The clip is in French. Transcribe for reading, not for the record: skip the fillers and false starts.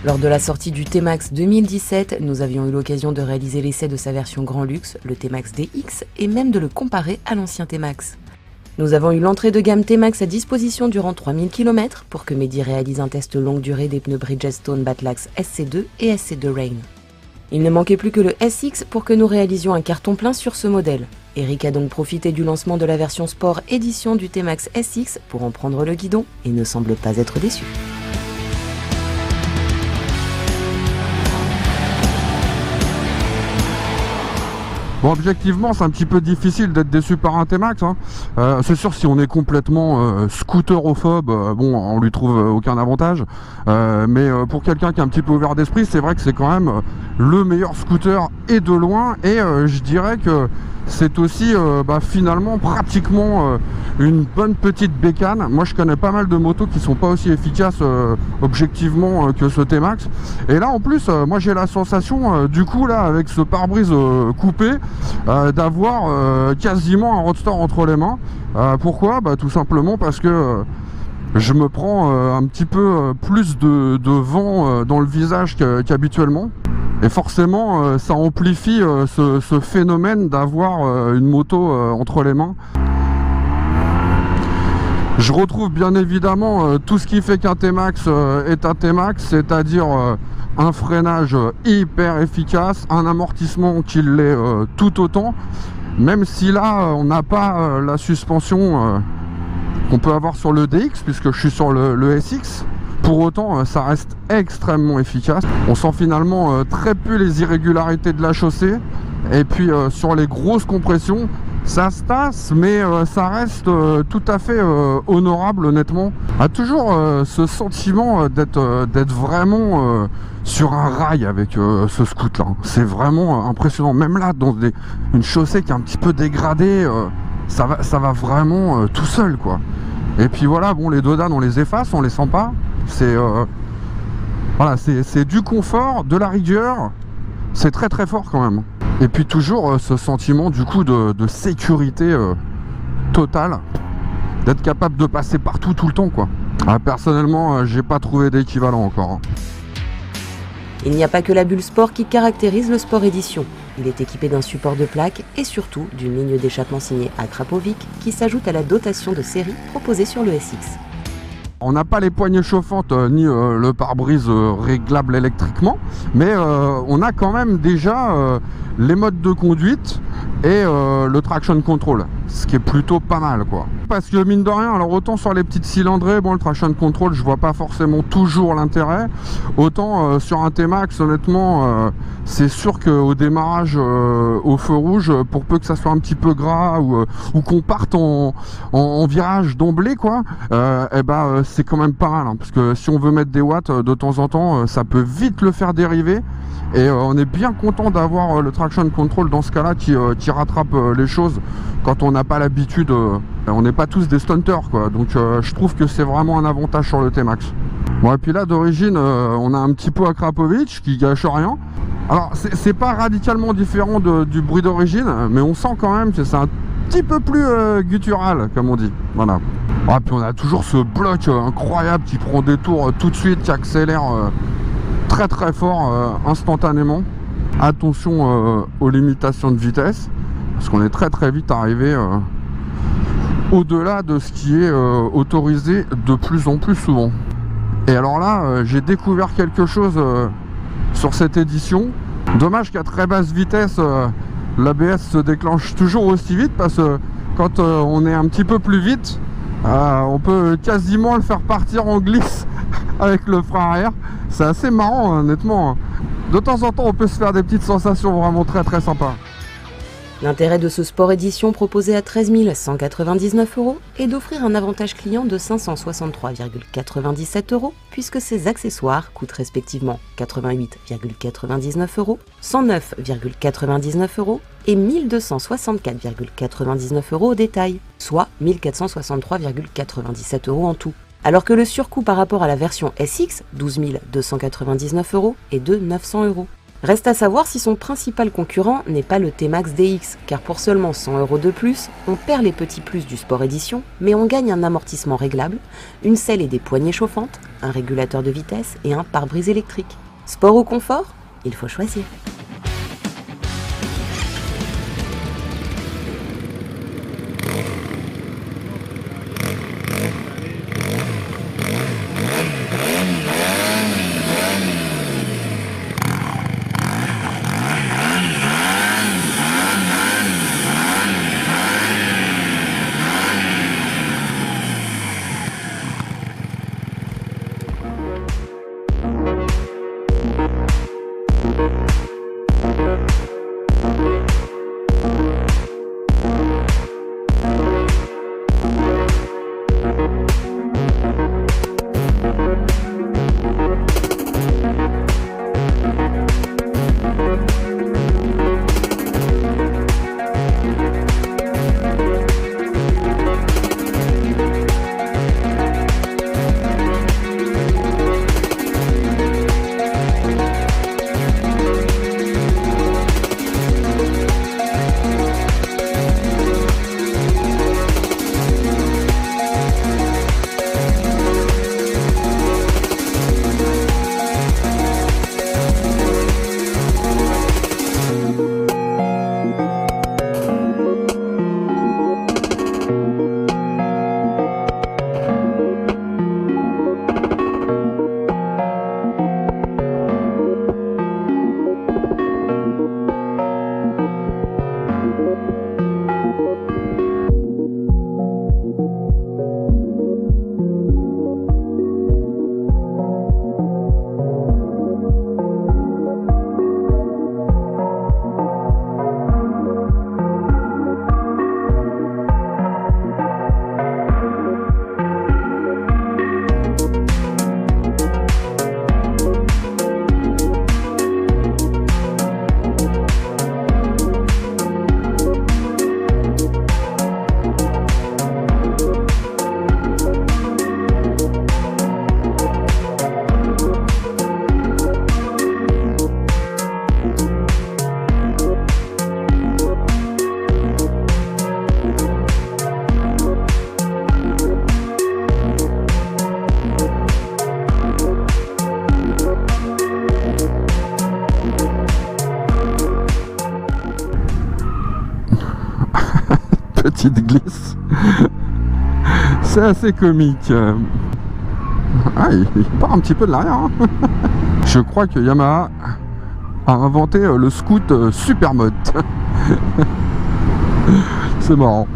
Lors de la sortie du T-Max 2017, nous avions eu l'occasion de réaliser l'essai de sa version grand luxe, le T-Max DX, et même de le comparer à l'ancien T-Max. Nous avons eu l'entrée de gamme T-Max à disposition durant 3000 km pour que Mehdi réalise un test longue durée des pneus Bridgestone Batlax SC2 et SC2 Rain. Il ne manquait plus que le SX pour que nous réalisions un carton plein sur ce modèle. Eric a donc profité du lancement de la version Sport édition du T-Max SX pour en prendre le guidon et ne semble pas être déçu. Bon, objectivement, c'est un petit peu difficile d'être déçu par un T-Max. C'est sûr, si on est complètement scooterophobe, bon, on lui trouve aucun avantage. Mais pour quelqu'un qui est un petit peu ouvert d'esprit, c'est vrai que c'est quand même le meilleur scooter et de loin. Et je dirais que c'est aussi finalement pratiquement une bonne petite bécane. Moi, je connais pas mal de motos qui sont pas aussi efficaces objectivement que ce T-Max. Et là, en plus, moi j'ai la sensation du coup là avec ce pare-brise coupé d'avoir quasiment un roadster entre les mains. Pourquoi? Tout simplement parce que je me prends un petit peu plus de vent dans le visage qu'habituellement. Et forcément, ça amplifie ce phénomène d'avoir une moto entre les mains. Je retrouve bien évidemment tout ce qui fait qu'un T-Max est un T-Max, c'est-à-dire un freinage hyper efficace, un amortissement qui l'est tout autant, même si là on n'a pas la suspension qu'on peut avoir sur le DX, puisque je suis sur le SX. Pour autant, ça reste extrêmement efficace. On sent finalement très peu les irrégularités de la chaussée. Et puis sur les grosses compressions, ça se tasse, mais ça reste tout à fait honorable, honnêtement. A toujours ce sentiment d'être vraiment sur un rail avec ce scoot là. C'est vraiment impressionnant. Même là, dans une chaussée qui est un petit peu dégradée, ça va vraiment tout seul, quoi. Et puis voilà, bon, les dodanes, on les efface, on les sent pas. C'est voilà, c'est du confort, de la rigueur. C'est très très fort quand même. Et puis toujours ce sentiment du coup de sécurité totale, d'être capable de passer partout tout le temps, quoi. Personnellement, j'ai pas trouvé d'équivalent encore. Il n'y a pas que la bulle sport qui caractérise le Sport Édition. Il est équipé d'un support de plaque et surtout d'une ligne d'échappement signée Akrapovic qui s'ajoute à la dotation de série proposée sur le SX. On n'a pas les poignées chauffantes ni le pare-brise réglable électriquement, mais on a quand même déjà les modes de conduite et le traction control, ce qui est plutôt pas mal, quoi. Parce que mine de rien, alors autant sur les petites cylindrées, bon, le traction control, je vois pas forcément toujours l'intérêt, autant sur un T-Max, honnêtement, c'est sûr qu'au démarrage au feu rouge, pour peu que ça soit un petit peu gras ou qu'on parte en virage d'emblée, quoi, c'est quand même pas mal, hein, parce que si on veut mettre des watts de temps en temps, ça peut vite le faire dériver. Et on est bien content d'avoir le traction control dans ce cas-là qui rattrape les choses quand on n'a pas l'habitude. On n'est pas tous des stunters, quoi. Donc je trouve que c'est vraiment un avantage sur le T-Max. Bon, et puis là d'origine on a un petit peu Akrapovic qui gâche rien. Alors c'est pas radicalement différent du bruit d'origine, mais on sent quand même que c'est un petit peu plus guttural, comme on dit. Voilà. Et puis on a toujours ce bloc incroyable qui prend des tours tout de suite, qui accélère très très fort instantanément. Attention aux limitations de vitesse, parce qu'on est très très vite arrivé au-delà de ce qui est autorisé de plus en plus souvent. Et alors là, j'ai découvert quelque chose sur cette édition. Dommage qu'à très basse vitesse, l'ABS se déclenche toujours aussi vite, parce que quand on est un petit peu plus vite, on peut quasiment le faire partir en glisse avec le frein arrière. C'est assez marrant, honnêtement. De temps en temps, on peut se faire des petites sensations vraiment très très sympas. L'intérêt de ce Sport Édition proposé à 13 199 € est d'offrir un avantage client de 563,97 €, puisque ses accessoires coûtent respectivement 88,99 €, 109,99 € et 1264,99 € au détail, soit 1463,97 € en tout. Alors que le surcoût par rapport à la version SX, 12 299 €, est de 900 €. Reste à savoir si son principal concurrent n'est pas le T-Max DX, car pour seulement 100 € de plus, on perd les petits plus du Sport Edition, mais on gagne un amortissement réglable, une selle et des poignées chauffantes, un régulateur de vitesse et un pare-brise électrique. Sport ou confort? Il faut choisir. Petite glisse. C'est assez comique. Ah, il part un petit peu de l'arrière. Hein. Je crois que Yamaha a inventé le scoot Supermode. C'est marrant.